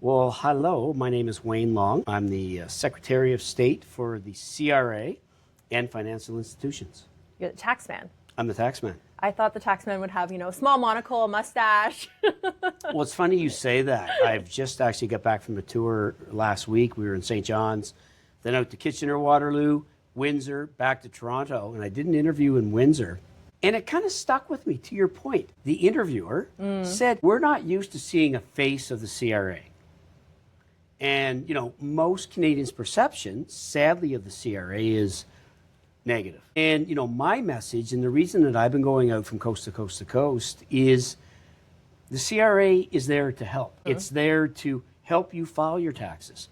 Well, hello, my name is Wayne Long. I'm the Secretary of State for the CRA and financial institutions. You're the tax man. I'm the tax man. I thought the tax man would have, a small monocle, a mustache. Well, it's funny you say that. I've just actually got back from a tour last week. We were in St. John's, then out to Kitchener-Waterloo, Windsor, back to Toronto, and I did an interview in Windsor. And it kind of stuck with me, to your point. The interviewer said, we're not used to seeing a face of the CRA. And, most Canadians' perception, sadly, of the CRA is negative. And, my message, and the reason that I've been going out from coast to coast to coast, is the CRA is there to help. It's there to help you file your taxes.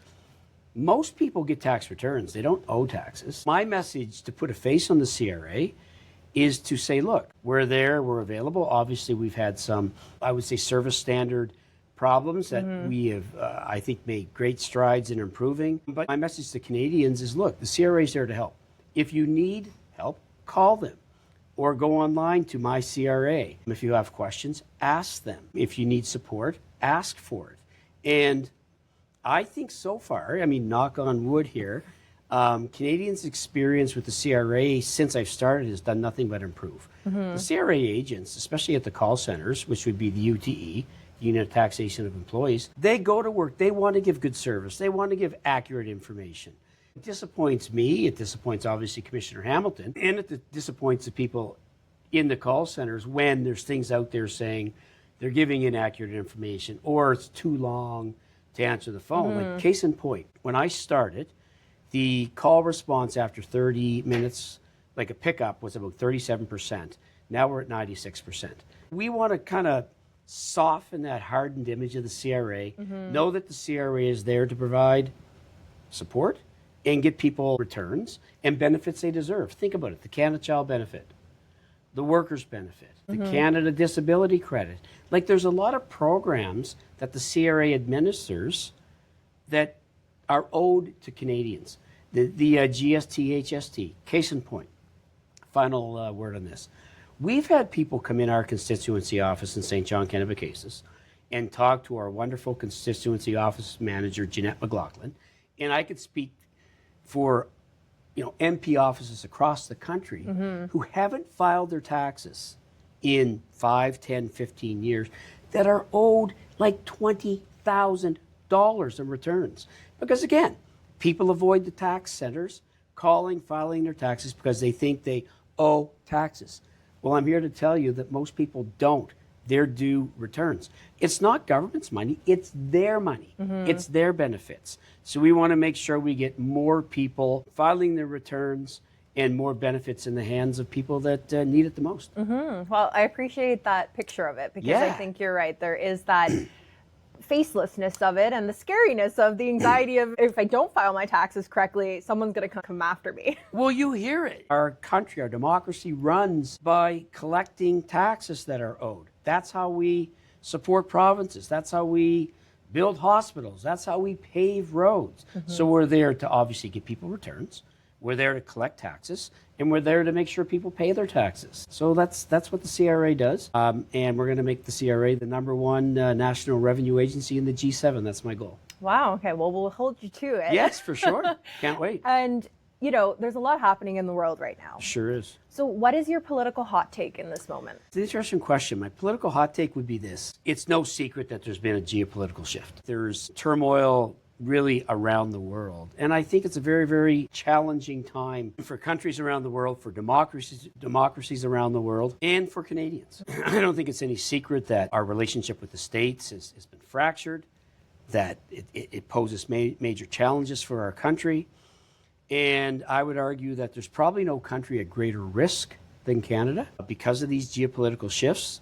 Most people get tax returns. They don't owe taxes. My message to put a face on the CRA is to say, look, we're there, we're available. Obviously, we've had some, I would say, service standard problems that we have, I think, made great strides in improving. But my message to Canadians is, look, the CRA is there to help. If you need help, call them or go online to My CRA. If you have questions, ask them. If you need support, ask for it. And I think so far, knock on wood here, Canadians' experience with the CRA since I've started has done nothing but improve. The CRA agents, especially at the call centers, which would be the UTE, Unit of Taxation of Employees, they go to work. They want to give good service. They want to give accurate information. It disappoints me. It disappoints, obviously, Commissioner Hamilton. And it disappoints the people in the call centers when there's things out there saying they're giving inaccurate information or it's too long to answer the phone. Like, case in point, when I started, the call response after 30 minutes, like a pickup, was about 37%. Now we're at 96%. We want to kind of soften that hardened image of the CRA, know that the CRA is there to provide support and get people returns and benefits they deserve. Think about it, the Canada Child Benefit, the Workers' Benefit, the Canada Disability Credit. Like, there's a lot of programs that the CRA administers that are owed to Canadians. The GST, HST, case in point, final word on this. We've had people come in our constituency office in St. John, Kennebecasis, and talk to our wonderful constituency office manager, Jeanette McLaughlin, and I could speak for MP offices across the country who haven't filed their taxes in 5, 10, 15 years that are owed like $20,000 in returns. Because again, people avoid the tax centers, filing their taxes because they think they owe taxes. Well, I'm here to tell you that most people don't. They're due returns. It's not government's money, it's their money. It's their benefits. So we want to make sure we get more people filing their returns and more benefits in the hands of people that need it the most. Well, I appreciate that picture of it because I think you're right. There is that facelessness of it and the scariness of the anxiety of, if I don't file my taxes correctly, someone's going to come after me. Well, you hear it. Our country, our democracy runs by collecting taxes that are owed. That's how we support provinces. That's how we build hospitals. That's how we pave roads. So we're there to obviously give people returns. We're there to collect taxes, and we're there to make sure people pay their taxes. So that's what the CRA does, and we're going to make the CRA the #1 national revenue agency in the G7. That's my goal. Wow. Okay. Well, we'll hold you to it. Yes, for sure. Can't wait. And, there's a lot happening in the world right now. Sure is. So what is your political hot take in this moment? It's an interesting question. My political hot take would be this. It's no secret that there's been a geopolitical shift. There's turmoil really around the world. And I think it's a very, very challenging time for countries around the world, for democracies around the world, and for Canadians. I don't think it's any secret that our relationship with the States has been fractured, that it poses major challenges for our country. And I would argue that there's probably no country at greater risk than Canada because of these geopolitical shifts.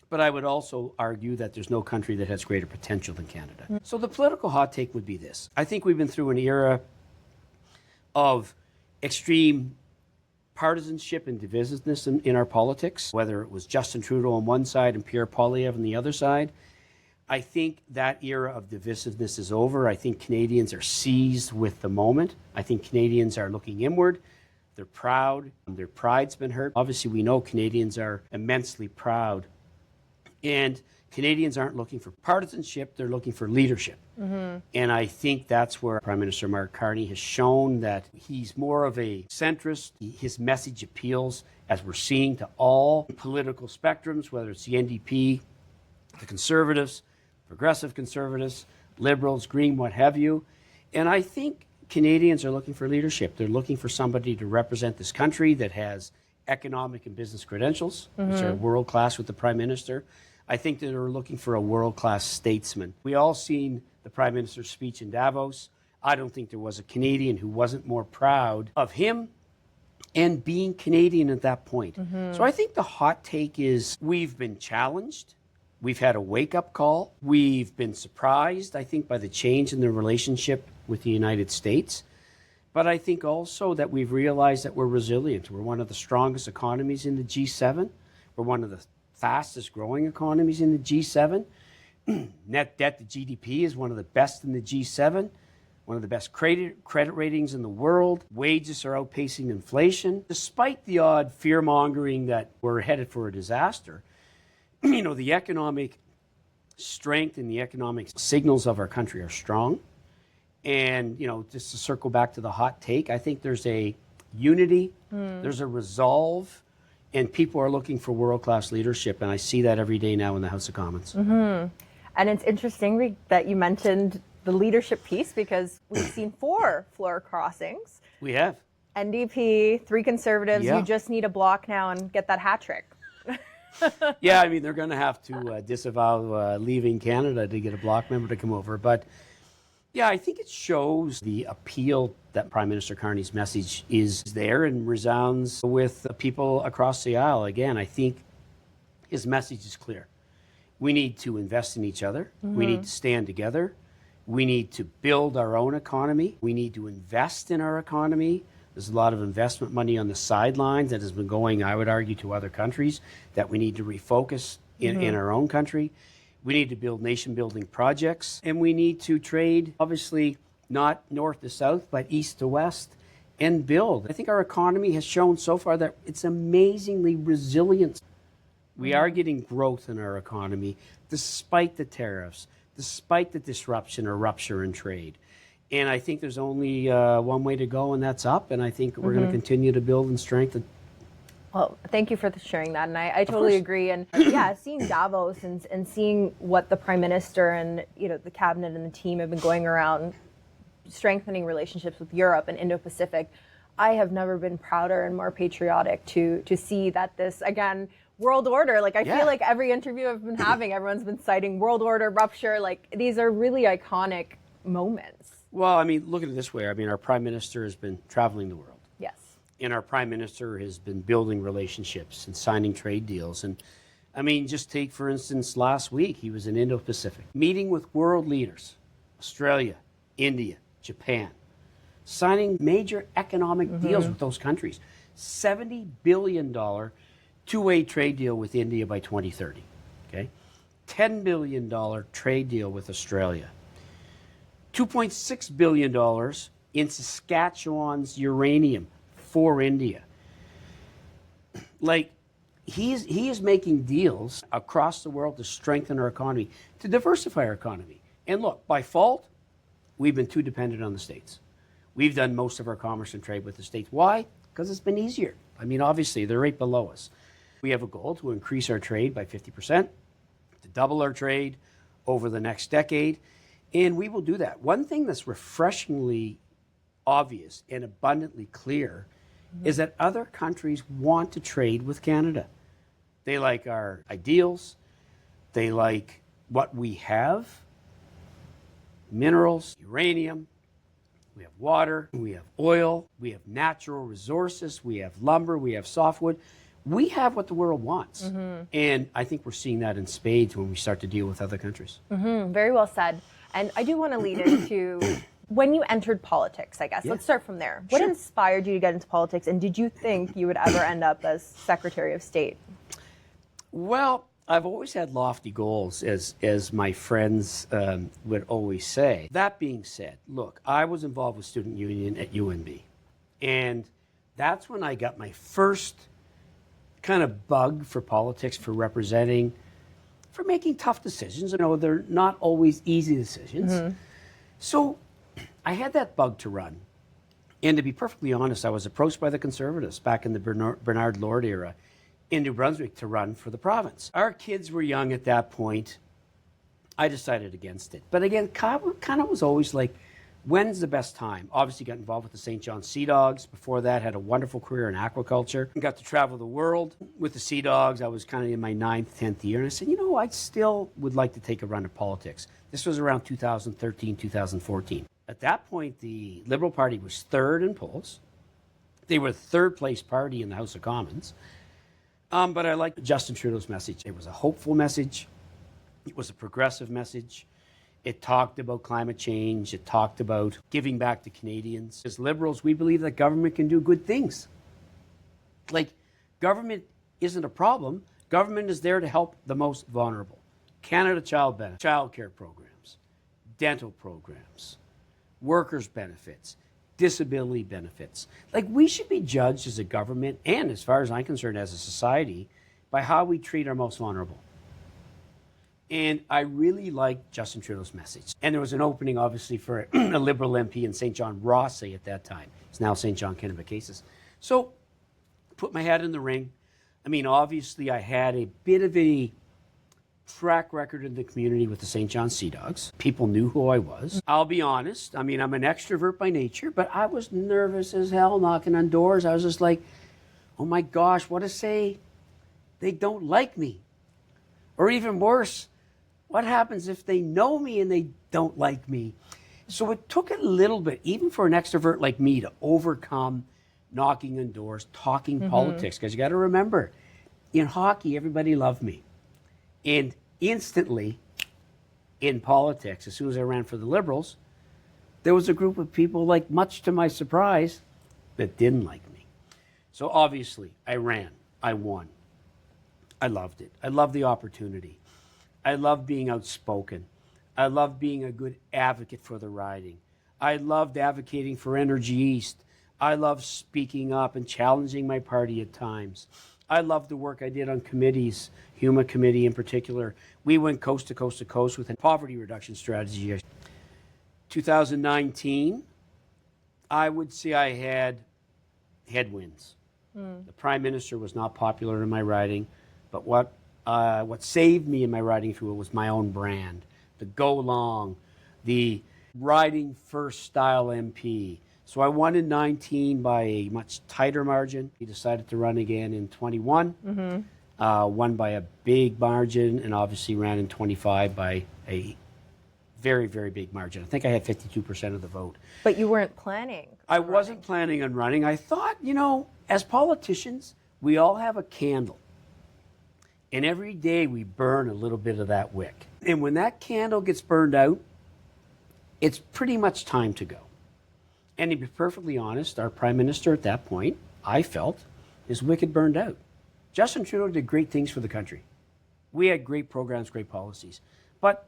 But I would also argue that there's no country that has greater potential than Canada. So the political hot take would be this. I think we've been through an era of extreme partisanship and divisiveness in our politics, whether it was Justin Trudeau on one side and Pierre Poilievre on the other side. I think that era of divisiveness is over. I think Canadians are seized with the moment. I think Canadians are looking inward. They're proud. Their pride's been hurt. Obviously, we know Canadians are immensely proud. And Canadians aren't looking for partisanship, they're looking for leadership. And I think that's where Prime Minister Mark Carney has shown that he's more of a centrist. His message appeals, as we're seeing, to all political spectrums, whether it's the NDP, the Conservatives, Progressive Conservatives, Liberals, Green, what have you. And I think Canadians are looking for leadership. They're looking for somebody to represent this country that has economic and business credentials, which are world-class with the Prime Minister. I think that they're looking for a world-class statesman. We all seen the Prime Minister's speech in Davos. I don't think there was a Canadian who wasn't more proud of him and being Canadian at that point. So I think the hot take is we've been challenged. We've had a wake-up call. We've been surprised, I think, by the change in the relationship with the United States. But I think also that we've realized that we're resilient. We're one of the strongest economies in the G7. We're one of the fastest growing economies in the G7. Net debt to GDP is one of the best in the G7. One of the best credit ratings in the world. Wages are outpacing inflation. Despite the odd fear-mongering that we're headed for a disaster, the economic strength and the economic signals of our country are strong. And, just to circle back to the hot take, I think there's a unity, there's a resolve, and people are looking for world-class leadership. And I see that every day now in the House of Commons. And it's interesting that you mentioned the leadership piece, because we've seen 4 floor crossings. We have. NDP, 3 Conservatives. Yeah. You just need a block now and get that hat trick. Yeah, I mean, they're going to have to disavow leaving Canada to get a bloc member to come over. But, yeah, I think it shows the appeal that Prime Minister Carney's message is there and resounds with people across the aisle. Again, I think his message is clear. We need to invest in each other. We need to stand together. We need to build our own economy. We need to invest in our economy. There's a lot of investment money on the sidelines that has been going, I would argue, to other countries that we need to refocus in our own country. We need to build nation-building projects, and we need to trade, obviously, not north to south, but east to west, and build. I think our economy has shown so far that it's amazingly resilient. We are getting growth in our economy despite the tariffs, despite the disruption or rupture in trade. And I think there's only one way to go, and that's up. And I think we're going to continue to build and strengthen. Well, thank you for sharing that. And I totally agree. And yeah, seeing Davos and seeing what the Prime Minister and the cabinet and the team have been going around strengthening relationships with Europe and Indo-Pacific, I have never been prouder and more patriotic to see that this, again, world order, I feel like every interview I've been having, everyone's been citing world order, rupture. These are really iconic moments. Well, I mean, look at it this way. I mean, our Prime Minister has been traveling the world. Yes. And our Prime Minister has been building relationships and signing trade deals. And I mean, just take, for instance, last week, he was in Indo-Pacific, meeting with world leaders, Australia, India, Japan, signing major economic deals with those countries. $70 billion two-way trade deal with India by 2030, okay? $10 billion trade deal with Australia. $2.6 billion in Saskatchewan's uranium for India. He is making deals across the world to strengthen our economy, to diversify our economy. And look, by fault, we've been too dependent on the States. We've done most of our commerce and trade with the States. Why? Because it's been easier. I mean, obviously, they're right below us. We have a goal to increase our trade by 50%, to double our trade over the next decade, and we will do that. One thing that's refreshingly obvious and abundantly clear is that other countries want to trade with Canada. They like our ideals. They like what we have. Minerals, uranium, we have water, we have oil, we have natural resources, we have lumber, we have softwood. We have what the world wants. And I think we're seeing that in spades when we start to deal with other countries. Very well said. And I do want to lead into when you entered politics, I guess. Let's start from there. What inspired you to get into politics, and did you think you would ever end up as Secretary of State? Well, I've always had lofty goals, as my friends would always say. That being said, look, I was involved with Student Union at UNB. And that's when I got my first kind of bug for politics, for representing for making tough decisions. You know, they're not always easy decisions. So I had that bug to run. And to be perfectly honest, I was approached by the Conservatives back in the Bernard Lord era in New Brunswick to run for the province. Our kids were young at that point. I decided against it. But again, kind of was always like, when's the best time? Obviously got involved with the St. John Sea Dogs. Before that, had a wonderful career in aquaculture. Got to travel the world with the Sea Dogs. I was kind of in my 9th, 10th year. And I said, you know, I still would like to take a run at politics. This was around 2013, 2014. At that point, the Liberal Party was third in polls. They were the third place party in the House of Commons. But I liked Justin Trudeau's message. It was a hopeful message. It was a progressive message. It talked about climate change. It talked about giving back to Canadians. As Liberals, we believe that government can do good things. Like, government isn't a problem. Government is there to help the most vulnerable. Canada Child Benefit, child care programs, dental programs, workers' benefits, disability benefits. Like, we should be judged as a government, and as far as I'm concerned, as a society, by how we treat our most vulnerable. And I really liked Justin Trudeau's message. And there was an opening, obviously, for a Liberal MP in St. John, Rossay at that time. It's now St. John Kennebecasis. So, put my hat in the ring. I mean, obviously, I had a bit of a track record in the community with the St. John Sea Dogs. People knew who I was. I'll be honest. I mean, I'm an extrovert by nature, but I was nervous as hell knocking on doors. I was just like, oh my gosh, what to say? They don't like me. Or even worse, what happens if they know me and they don't like me? So it took a little bit, even for an extrovert like me, to overcome knocking on doors, talking politics. Because you got to remember, in hockey, everybody loved me. And instantly, in politics, as soon as I ran for the Liberals, there was a group of people, like, much to my surprise, that didn't like me. So obviously, I ran. I won. I loved it. I loved the opportunity. I loved being outspoken. I loved being a good advocate for the riding. I loved advocating for Energy East. I loved speaking up and challenging my party at times. I loved the work I did on committees, HUMA committee in particular. We went coast to coast to coast with a poverty reduction strategy. 2019, I would say I had headwinds. The Prime Minister was not popular in my riding, but what saved me in my riding through it was my own brand, the go long, the riding first style MP. So I won in 19 by a much tighter margin. He decided to run again in 21, won by a big margin, and obviously ran in 25 by a very, very big margin. I think I had 52% of the vote. But you weren't planning. I wasn't planning on running. I thought, you know, as politicians, we all have a candle. And every day we burn a little bit of that wick. And when that candle gets burned out, it's pretty much time to go. And to be perfectly honest, our Prime Minister at that point, I felt, his wick had burned out. Justin Trudeau did great things for the country. We had great programs, great policies. But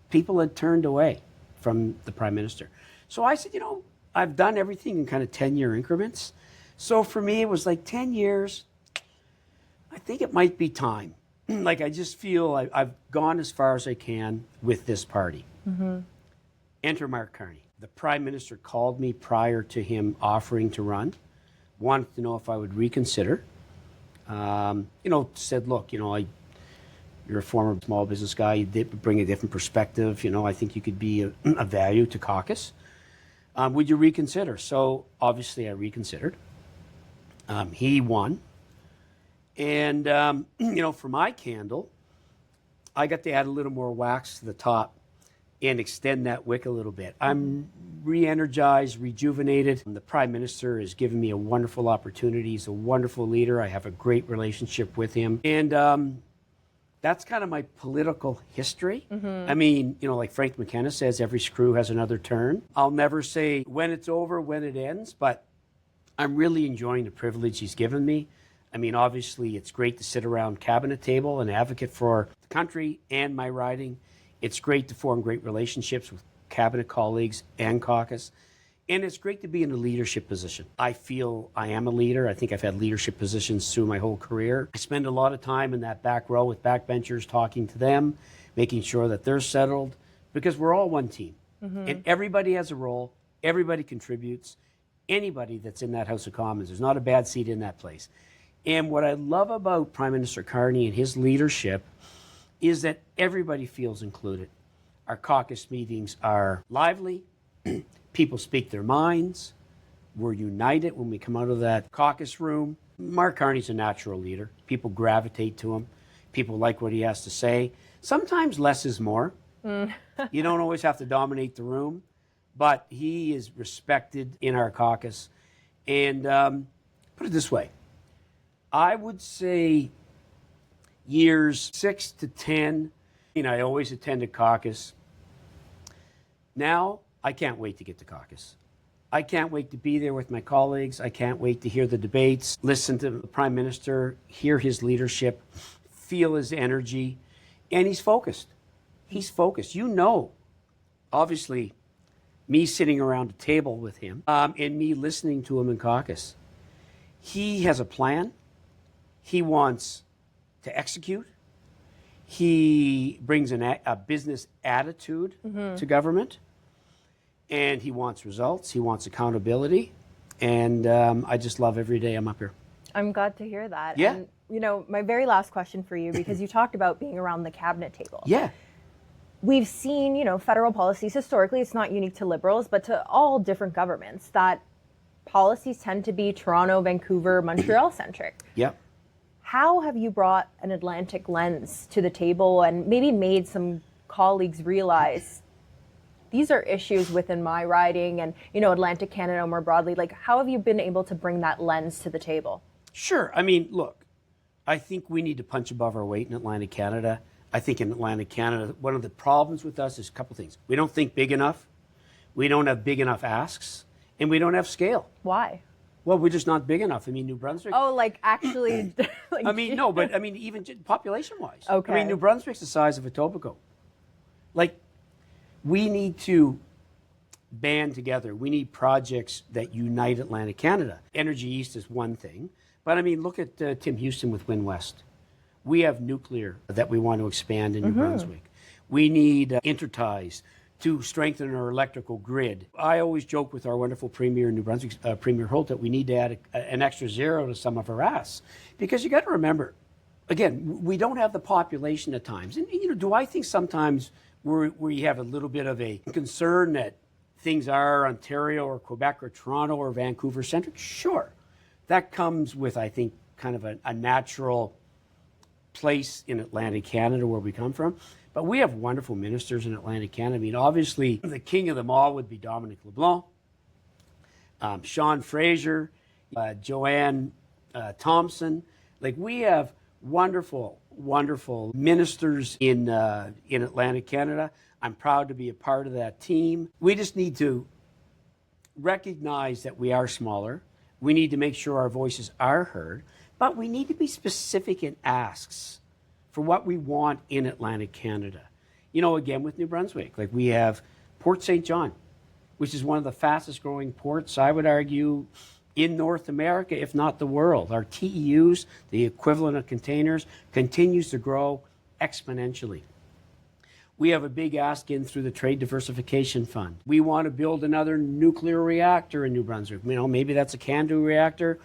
people had turned away from the Prime Minister. So I said, you know, I've done everything in kind of 10-year increments. So for me, it was like 10 years. I think it might be time. Like, I just feel I've gone as far as I can with this party. Enter Mark Carney. The Prime Minister called me prior to him offering to run, wanted to know if I would reconsider. You know, said, look, you know, you're a former small business guy. You did bring a different perspective. You know, I think you could be a value to caucus. Would you reconsider? So obviously I reconsidered. He won. And, you know, for my candle, I got to add a little more wax to the top and extend that wick a little bit. I'm re-energized, rejuvenated. The Prime Minister has given me a wonderful opportunity. He's a wonderful leader. I have a great relationship with him. And that's kind of my political history. I mean, you know, like Frank McKenna says, every screw has another turn. I'll never say when it's over, when it ends, but I'm really enjoying the privilege he's given me. I mean, obviously, it's great to sit around cabinet table and advocate for the country and my riding. It's great to form great relationships with cabinet colleagues and caucus. And it's great to be in a leadership position. I feel I am a leader. I think I've had leadership positions through my whole career. I spend a lot of time in that back row with backbenchers, talking to them, making sure that they're settled, because we're all one team. And everybody has a role. Everybody contributes. Anybody that's in that House of Commons, there's not a bad seat in that place. And what I love about Prime Minister Carney and his leadership is that everybody feels included. Our caucus meetings are lively. People speak their minds. We're united when we come out of that caucus room. Mark Carney's a natural leader. People gravitate to him. People like what he has to say. Sometimes less is more. You don't always have to dominate the room, but he is respected in our caucus. And put it this way, I would say years 6 to 10, I always attended caucus. Now, I can't wait to get to caucus. I can't wait to be there with my colleagues. I can't wait to hear the debates, listen to the Prime Minister, hear his leadership, feel his energy, and he's focused. He's focused. Obviously, me sitting around a table with him and me listening to him in caucus. He has a plan. He wants to execute. He brings a business attitude to government. And he wants results. He wants accountability. And I just love every day I'm up here. I'm glad to hear that. Yeah. And, my very last question for you, because you talked about being around the cabinet table. Yeah. We've seen, federal policies historically, it's not unique to Liberals, but to all different governments, that policies tend to be Toronto, Vancouver, Montreal centric. Yep. How have you brought an Atlantic lens to the table and maybe made some colleagues realize these are issues within my riding and, Atlantic Canada more broadly? Like, how have you been able to bring that lens to the table? Sure. Look, I think we need to punch above our weight in Atlantic Canada. I think in Atlantic Canada, one of the problems with us is a couple things. We don't think big enough. We don't have big enough asks. And we don't have scale. Why? Well, we're just not big enough. New Brunswick. Oh, actually. No, but even population-wise. Okay. New Brunswick's the size of Etobicoke. We need to band together. We need projects that unite Atlantic Canada. Energy East is one thing. But look at Tim Houston with Wind West. We have nuclear that we want to expand in New Brunswick. We need interties to strengthen our electrical grid. I always joke with our wonderful Premier in New Brunswick, Premier Holt, that we need to add an extra zero to some of our asks. Because you got to remember, again, we don't have the population at times. And, do I think sometimes we have a little bit of a concern that things are Ontario or Quebec or Toronto or Vancouver centric? Sure. That comes with, I think, kind of a natural place in Atlantic Canada where we come from. But we have wonderful ministers in Atlantic Canada. Obviously, the king of them all would be Dominic LeBlanc, Sean Fraser, Joanne Thompson. We have wonderful ministers in Atlantic Canada. I'm proud to be a part of that team. We just need to recognize that we are smaller. We need to make sure our voices are heard, but we need to be specific in asks for what we want in Atlantic Canada. Again, with New Brunswick, we have Port St. John, which is one of the fastest growing ports, I would argue, in North America, if not the world. Our TEUs, the equivalent of containers, continues to grow exponentially. We have a big ask in through the Trade Diversification Fund. We want to build another nuclear reactor in New Brunswick. Maybe that's a CANDU reactor.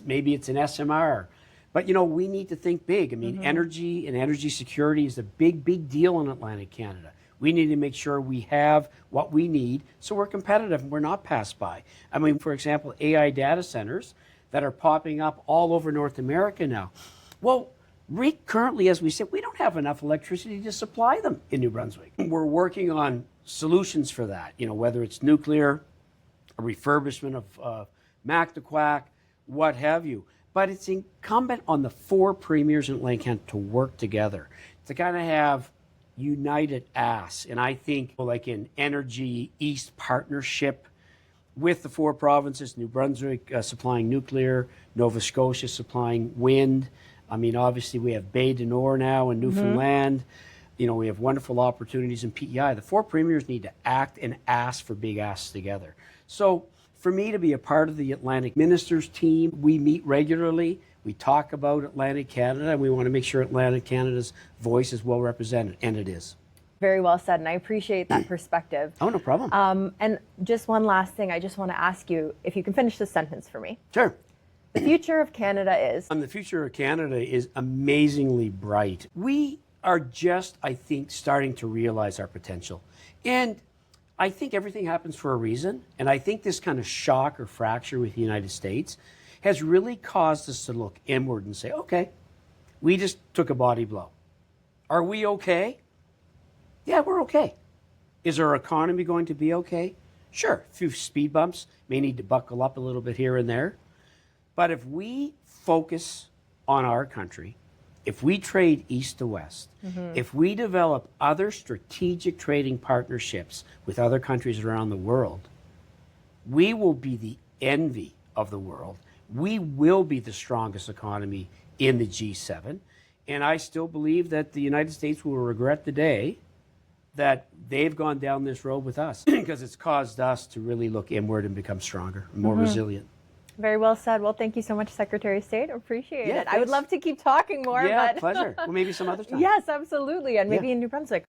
Maybe it's an SMR. But, we need to think big. Energy and energy security is a big deal in Atlantic Canada. We need to make sure we have what we need so we're competitive and we're not passed by. For example, AI data centers that are popping up all over North America now. Well, currently, as we said, we don't have enough electricity to supply them in New Brunswick. We're working on solutions for that, whether it's nuclear, a refurbishment of Mactaquac, what have you. But it's incumbent on the four premiers in Atlantic Canada to work together, to kind of have united asks. And I think an Energy East partnership with the four provinces, New Brunswick supplying nuclear, Nova Scotia supplying wind. Obviously we have Bay du Nord now in Newfoundland. We have wonderful opportunities in PEI. The four premiers need to act and ask for big asks together. So for me to be a part of the Atlantic Ministers team, we meet regularly. We talk about Atlantic Canada, and we want to make sure Atlantic Canada's voice is well represented, and it is. Very well said, and I appreciate that perspective. Oh, no problem. And just one last thing, I just want to ask you if you can finish this sentence for me. Sure. The future of Canada is? The future of Canada is amazingly bright. We are just, I think, starting to realize our potential. And I think everything happens for a reason. And I think this kind of shock or fracture with the United States has really caused us to look inward and say, okay, we just took a body blow. Are we okay? Yeah, we're okay. Is our economy going to be okay? Sure, a few speed bumps, may need to buckle up a little bit here and there. But if we focus on our country, if we trade east to west, if we develop other strategic trading partnerships with other countries around the world, we will be the envy of the world. We will be the strongest economy in the G7. And I still believe that the United States will regret the day that they've gone down this road with us because it's caused us to really look inward and become stronger and more resilient. Very well said. Well, thank you so much, Secretary of State. I appreciate it. Thanks. I would love to keep talking more. Yeah, but pleasure. Well, maybe some other time. Yes, absolutely. And maybe in New Brunswick.